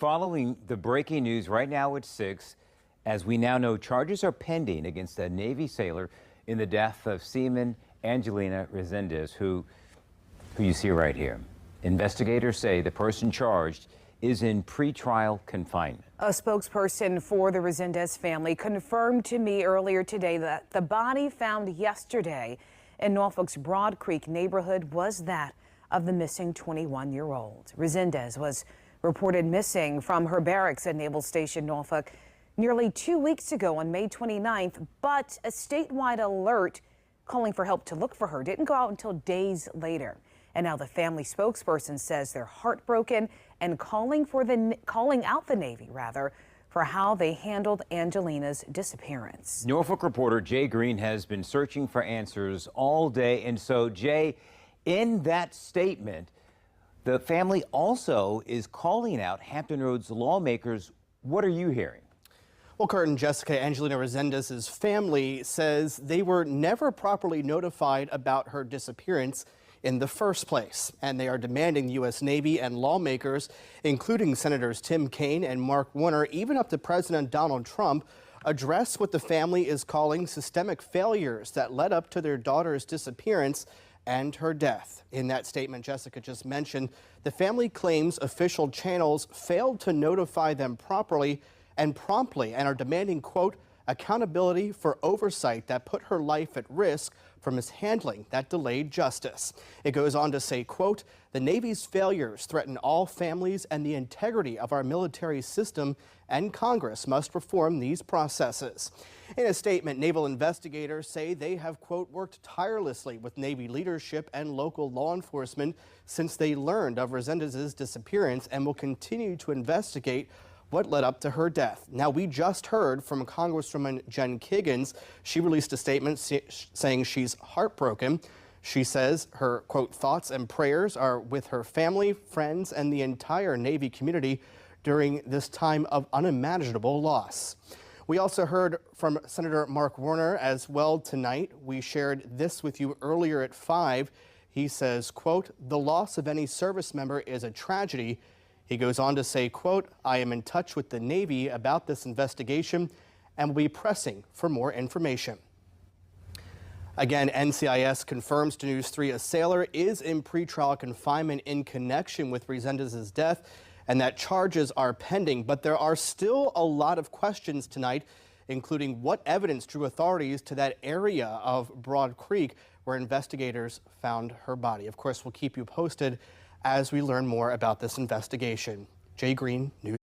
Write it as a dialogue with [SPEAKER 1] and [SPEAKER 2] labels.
[SPEAKER 1] Following the breaking news right now at 6, as we now know, charges are pending against a Navy sailor in the death of Seaman Angelina Resendez, who you see right here. Investigators say the person charged is in pretrial confinement.
[SPEAKER 2] A spokesperson for the Resendez family confirmed to me earlier today that the body found yesterday in Norfolk's Broad Creek neighborhood was that of the missing 21-year-old. Resendez was reported missing from her barracks at Naval Station Norfolk nearly 2 weeks ago on May 29th, but a statewide alert calling for help to look for her didn't go out until days later. And now the family spokesperson says they're heartbroken and calling out the Navy for how they handled Angelina's disappearance.
[SPEAKER 1] Norfolk reporter Jay Green has been searching for answers all day. And so, Jay, in that statement, the family also is calling out Hampton Roads lawmakers. What are you hearing?
[SPEAKER 3] Well, Kurt and Jessica, Angelina Resendez's family says they were never properly notified about her disappearance in the first place, and they are demanding the U.S. Navy and lawmakers, including Senators Tim Kaine and Mark Warner, even up to President Donald Trump, address what the family is calling systemic failures that led up to their daughter's disappearance and her death. In that statement Jessica just mentioned, the family claims official channels failed to notify them properly and promptly and are demanding, quote, accountability for oversight that put her life at risk for mishandling that delayed justice. It goes on to say, quote, the Navy's failures threaten all families and the integrity of our military system, and Congress must reform these processes. In a statement, naval investigators say they have, quote, worked tirelessly with Navy leadership and local law enforcement since they learned of Resendez's disappearance and will continue to investigate what led up to her death. Now, we just heard from Congresswoman Jen Kiggans. She released a statement saying she's heartbroken. She says her, quote, thoughts and prayers are with her family, friends, and the entire Navy community during this time of unimaginable loss. We also heard from Senator Mark Warner as well tonight. We shared this with you earlier at 5. He says, quote, the loss of any service member is a tragedy. He goes on to say, quote, I am in touch with the Navy about this investigation and will be pressing for more information. Again, NCIS confirms to News 3 a sailor is in pretrial confinement in connection with Resendez's death and that charges are pending. But there are still a lot of questions tonight, including what evidence drew authorities to that area of Broad Creek where investigators found her body. Of course, we'll keep you posted as we learn more about this investigation. Jay Green, News.